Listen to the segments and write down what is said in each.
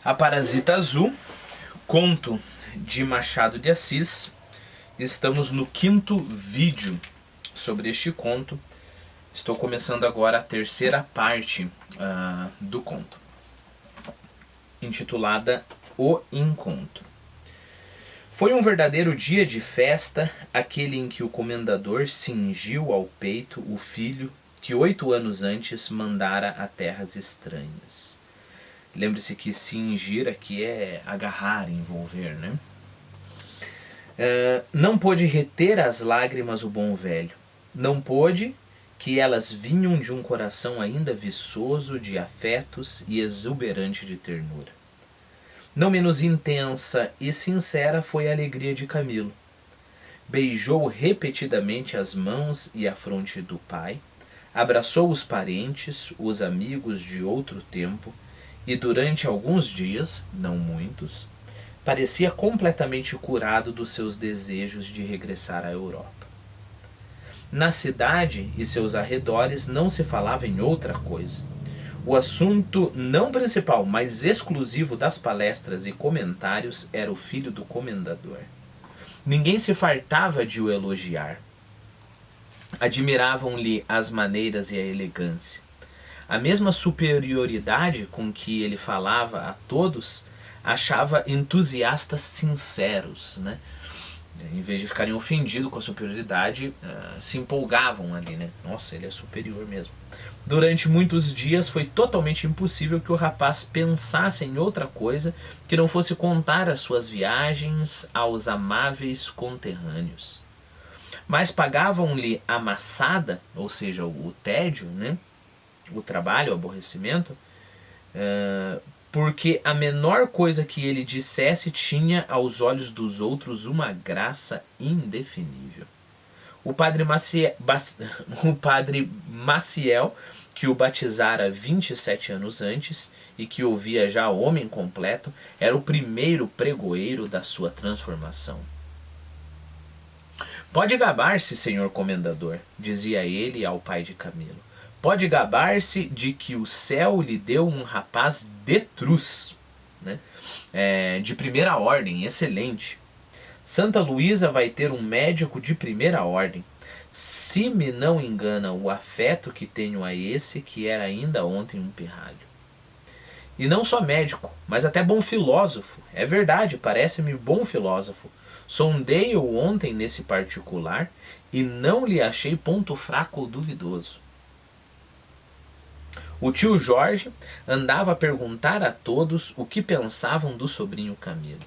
A Parasita Azul, conto de Machado de Assis. Estamos no 5º vídeo sobre este conto. Estou começando agora a terceira parte do conto, intitulada O Encontro. Foi um verdadeiro dia de festa, aquele em que o comendador cingiu ao peito o filho que 8 anos antes mandara a terras estranhas. Lembre-se que cingir aqui é agarrar, envolver, né? Não pôde reter as lágrimas o bom velho. Não pôde, que elas vinham de um coração ainda viçoso de afetos e exuberante de ternura. Não menos intensa e sincera foi a alegria de Camilo. Beijou repetidamente as mãos e a fronte do pai, abraçou os parentes, os amigos de outro tempo, e durante alguns dias, não muitos, parecia completamente curado dos seus desejos de regressar à Europa. Na cidade e seus arredores não se falava em outra coisa. O assunto não principal, mas exclusivo das palestras e comentários era o filho do comendador. Ninguém se fartava de o elogiar. Admiravam-lhe as maneiras e a elegância. A mesma superioridade com que ele falava a todos, achava entusiastas sinceros, né? Em vez de ficarem ofendidos com a superioridade, se empolgavam ali, né? Nossa, ele é superior mesmo. Durante muitos dias foi totalmente impossível que o rapaz pensasse em outra coisa que não fosse contar as suas viagens aos amáveis conterrâneos. Mas pagavam-lhe a maçada, ou seja, o tédio, né? O trabalho, o aborrecimento, porque a menor coisa que ele dissesse tinha aos olhos dos outros uma graça indefinível. O padre Maciel, que o batizara 27 anos antes e que o via já homem completo, era o primeiro pregoeiro da sua transformação. Pode gabar-se, senhor comendador, dizia ele ao pai de Camilo. Pode gabar-se de que o céu lhe deu um rapaz de truz, né? De primeira ordem, excelente. Santa Luísa vai ter um médico de primeira ordem. Se me não engana o afeto que tenho a esse, que era ainda ontem um pirralho. E não só médico, mas até bom filósofo. É verdade, parece-me bom filósofo. Sondei-o ontem nesse particular e não lhe achei ponto fraco ou duvidoso. O tio Jorge andava a perguntar a todos o que pensavam do sobrinho Camilo.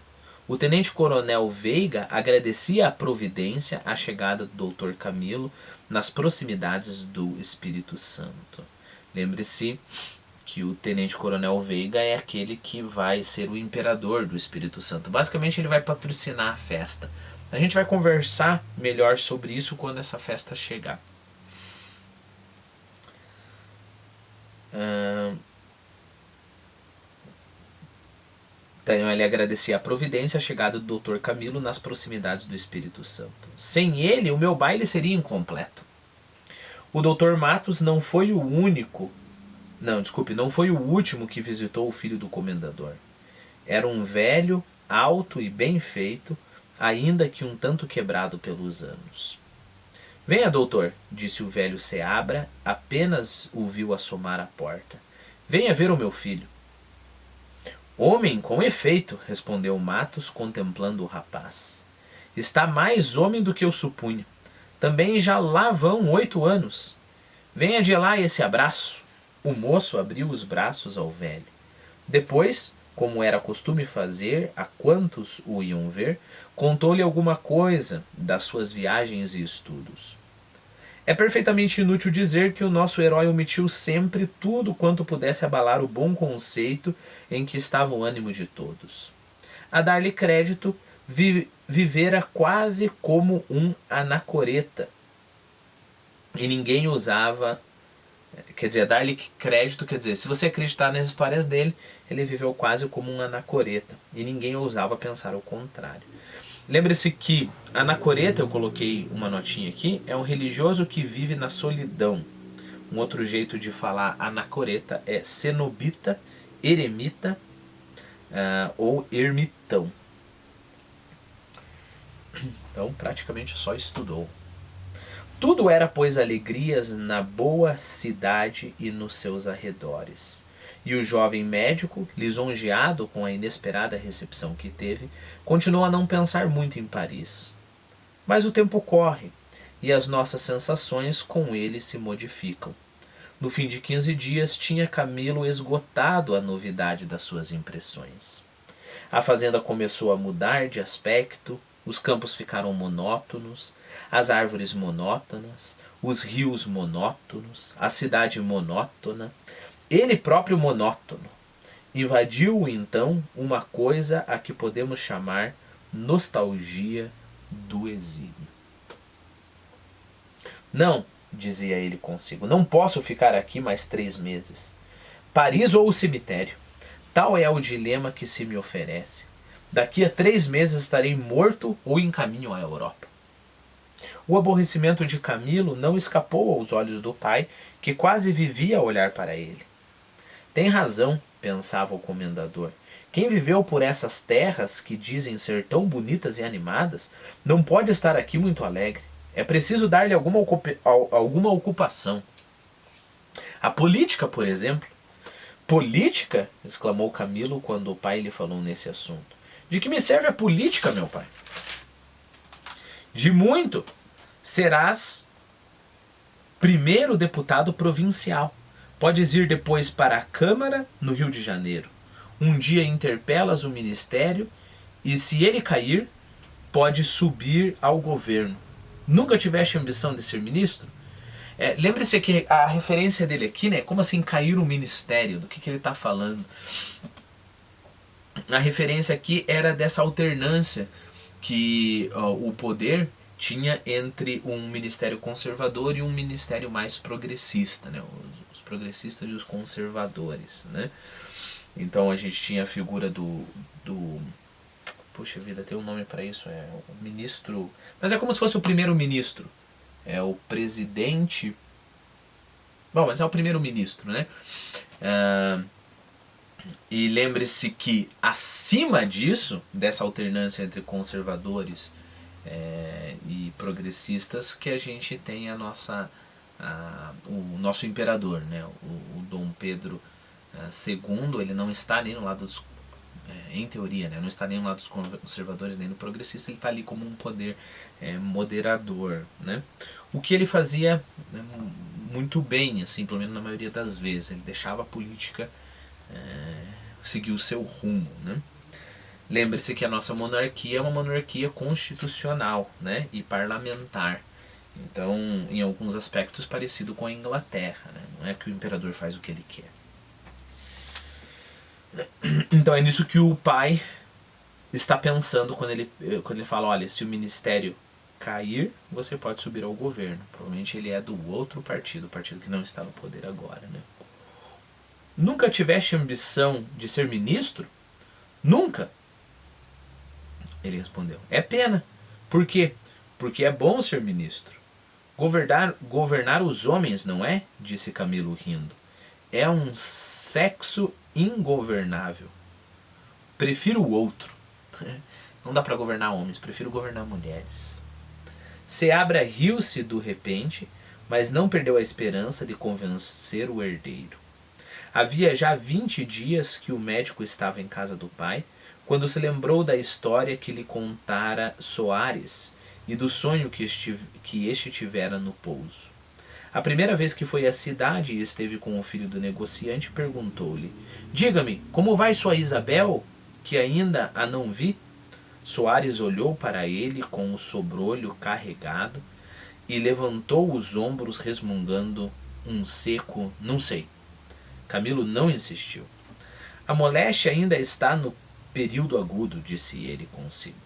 O tenente-coronel Veiga agradecia a providência a chegada do Dr. Camilo nas proximidades do Espírito Santo. Lembre-se que o tenente-coronel Veiga é aquele que vai ser o imperador do Espírito Santo. Basicamente ele vai patrocinar a festa. A gente vai conversar melhor sobre isso quando essa festa chegar. Então ele agradecia a providência a chegada do Dr. Camilo nas proximidades do Espírito Santo. Sem ele, o meu baile seria incompleto. O Dr. Matos não foi o único... não foi o último que visitou o filho do comendador. Era um velho, alto e bem feito, ainda que um tanto quebrado pelos anos. Venha, doutor, disse o velho Seabra, apenas o viu assomar à porta. Venha ver o meu filho. Homem, com efeito, respondeu Matos, contemplando o rapaz. Está mais homem do que eu supunha. Também já lá vão 8 anos. Venha de lá esse abraço. O moço abriu os braços ao velho. Depois, como era costume fazer a quantos o iam ver, contou-lhe alguma coisa das suas viagens e estudos. É perfeitamente inútil dizer que o nosso herói omitiu sempre tudo quanto pudesse abalar o bom conceito em que estava o ânimo de todos. A dar-lhe crédito, vivera quase como um anacoreta. E ninguém usava... Quer dizer, dar-lhe crédito, quer dizer, se você acreditar nas histórias dele, ele viveu quase como um anacoreta. E ninguém ousava pensar o contrário. Lembre-se que anacoreta, eu coloquei uma notinha aqui, é um religioso que vive na solidão. Um outro jeito de falar anacoreta é cenobita, eremita, ou ermitão. Então praticamente só estudou. Tudo era, pois, alegrias na boa cidade e nos seus arredores. E o jovem médico, lisonjeado com a inesperada recepção que teve, continuou a não pensar muito em Paris. Mas o tempo corre, e as nossas sensações com ele se modificam. No fim de 15 dias, tinha Camilo esgotado a novidade das suas impressões. A fazenda começou a mudar de aspecto, os campos ficaram monótonos, as árvores monótonas, os rios monótonos, a cidade monótona, ele próprio monótono. Invadiu então uma coisa a que podemos chamar nostalgia do exílio. Não, dizia ele consigo, não posso ficar aqui mais 3 meses. Paris ou o cemitério? Tal é o dilema que se me oferece. Daqui a 3 meses estarei morto ou em caminho à Europa. O aborrecimento de Camilo não escapou aos olhos do pai, que quase vivia a olhar para ele. Tem razão, pensava o comendador. Quem viveu por essas terras que dizem ser tão bonitas e animadas, não pode estar aqui muito alegre. É preciso dar-lhe alguma ocupação. A política, por exemplo. Política? Exclamou Camilo quando o pai lhe falou nesse assunto. De que me serve a política, meu pai? De muito. Serás primeiro deputado provincial. Podes ir depois para a Câmara, no Rio de Janeiro. Um dia interpelas o ministério e, se ele cair, pode subir ao governo. Nunca tiveste ambição de ser ministro? Lembre-se que a referência dele aqui, né? Como assim cair o ministério? Do que ele está falando? A referência aqui era dessa alternância que o poder tinha entre um ministério conservador e um ministério mais progressista, né? Os progressistas e os conservadores, né? Então a gente tinha a figura do puxa vida, tem um nome para isso, é o ministro, mas é como se fosse o primeiro-ministro, é o presidente, bom, mas é o primeiro-ministro, né? E lembre-se que acima disso, dessa alternância entre conservadores e progressistas, que a gente tem o nosso imperador, né? O Dom Pedro II, ele não está nem no lado dos, em teoria, né? Não está nem no lado dos conservadores nem no progressista, ele está ali como um poder moderador, né? O que ele fazia muito bem, assim, pelo menos na maioria das vezes, ele deixava a política seguir o seu rumo, né? Lembre-se que a nossa monarquia é uma monarquia constitucional, né? E parlamentar. Então, em alguns aspectos, parecido com a Inglaterra, né? Não é que o imperador faz o que ele quer. Então é nisso que o pai está pensando quando ele fala, olha, se o ministério cair, você pode subir ao governo. Provavelmente ele é do outro partido, o partido que não está no poder agora, né? Nunca tiveste ambição de ser ministro? Nunca? Ele respondeu, é pena. Por quê? Porque é bom ser ministro. Governar os homens, não é? Disse Camilo rindo. É um sexo ingovernável. Prefiro o outro. Não dá para governar homens, prefiro governar mulheres. Seabra riu-se do repente, mas não perdeu a esperança de convencer o herdeiro. Havia já 20 dias que o médico estava em casa do pai, quando se lembrou da história que lhe contara Soares e do sonho que este tivera no pouso. A primeira vez que foi à cidade e esteve com o filho do negociante, perguntou-lhe: diga-me, como vai sua Isabel, que ainda a não vi? Soares olhou para ele com o sobrolho carregado e levantou os ombros resmungando um seco não sei. Camilo não insistiu. A moléstia ainda está no período agudo, disse ele consigo.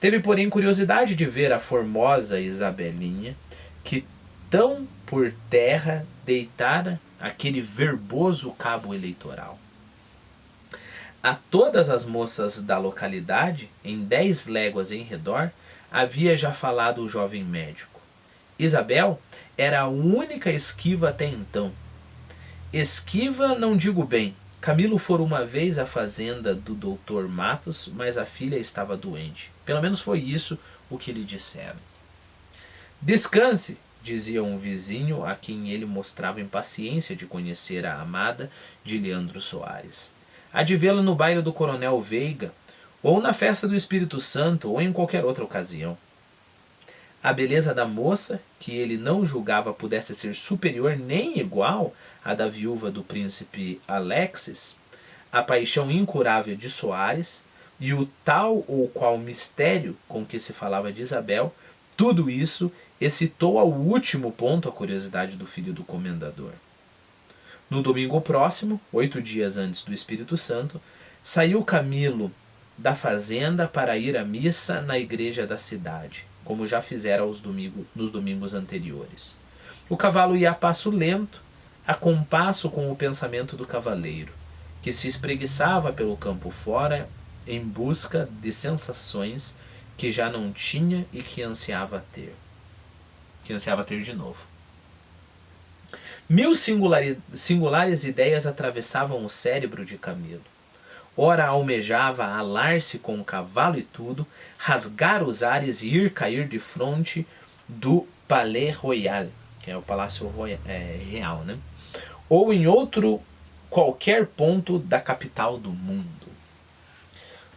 Teve, porém, curiosidade de ver a formosa Isabelinha, que tão por terra deitara aquele verboso cabo eleitoral. A todas as moças da localidade, em 10 léguas em redor, havia já falado o jovem médico. Isabel era a única esquiva até então. Esquiva não digo bem, Camilo fora uma vez à fazenda do Dr. Matos, mas a filha estava doente. Pelo menos foi isso o que lhe disseram. Descanse, dizia um vizinho a quem ele mostrava impaciência de conhecer a amada de Leandro Soares. Há de vê-la no baile do Coronel Veiga, ou na festa do Espírito Santo, ou em qualquer outra ocasião. A beleza da moça, que ele não julgava pudesse ser superior nem igual à da viúva do príncipe Alexis, a paixão incurável de Soares e o tal ou qual mistério com que se falava de Isabel, tudo isso excitou ao último ponto a curiosidade do filho do comendador. No domingo próximo, 8 dias antes do Espírito Santo, saiu Camilo da fazenda para ir à missa na igreja da cidade, como já fizera nos domingos anteriores. O cavalo ia a passo lento, a compasso com o pensamento do cavaleiro, que se espreguiçava pelo campo fora em busca de sensações que já não tinha e que ansiava ter. De novo. Mil singulares ideias atravessavam o cérebro de Camilo. Ora almejava alar-se com o cavalo e tudo, rasgar os ares e ir cair de fronte do Palais Royal, que é o Palácio Real, né? Ou em outro qualquer ponto da capital do mundo.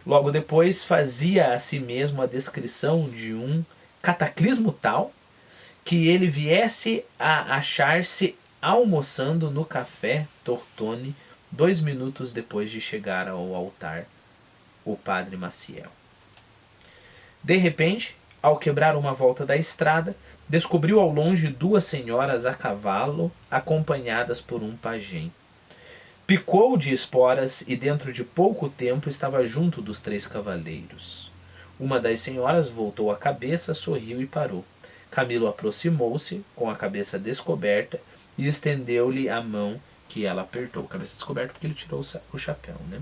Logo depois fazia a si mesmo a descrição de um cataclismo tal que ele viesse a achar-se almoçando no café Tortoni 2 minutos depois de chegar ao altar o padre Maciel. De repente, ao quebrar uma volta da estrada, descobriu ao longe 2 senhoras a cavalo, acompanhadas por um pajem. Picou de esporas e dentro de pouco tempo estava junto dos 3 cavaleiros. Uma das senhoras voltou a cabeça, sorriu e parou. Camilo aproximou-se, com a cabeça descoberta, e estendeu-lhe a mão que ela apertou. Cabeça descoberta porque ele tirou o chapéu, né?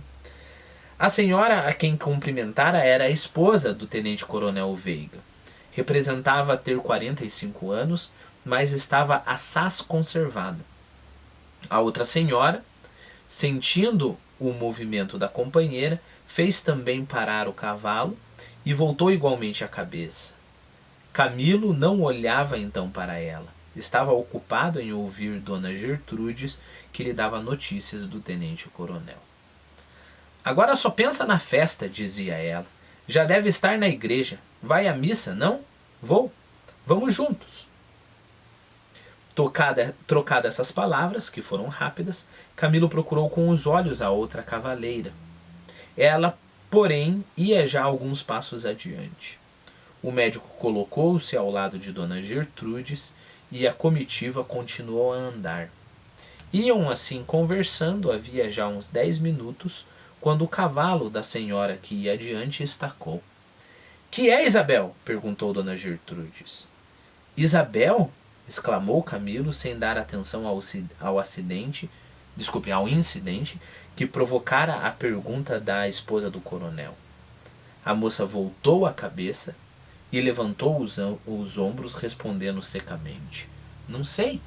A senhora a quem cumprimentara era a esposa do tenente-coronel Veiga. Representava ter 45 anos, mas estava assaz conservada. A outra senhora, sentindo o movimento da companheira, fez também parar o cavalo e voltou igualmente a cabeça. Camilo não olhava então para ela. Estava ocupado em ouvir Dona Gertrudes, que lhe dava notícias do tenente-coronel. Agora só pensa na festa, dizia ela. Já deve estar na igreja. Vai à missa, não? Vou. Vamos juntos. Trocada essas palavras, que foram rápidas, Camilo procurou com os olhos a outra cavaleira. Ela, porém, ia já alguns passos adiante. O médico colocou-se ao lado de Dona Gertrudes e a comitiva continuou a andar. Iam assim conversando havia já uns 10 minutos, quando o cavalo da senhora que ia adiante estacou. — Que é, Isabel? Perguntou Dona Gertrudes. — Isabel? Exclamou Camilo, sem dar atenção ao incidente que provocara a pergunta da esposa do coronel. A moça voltou a cabeça e levantou os ombros, respondendo secamente: — Não sei.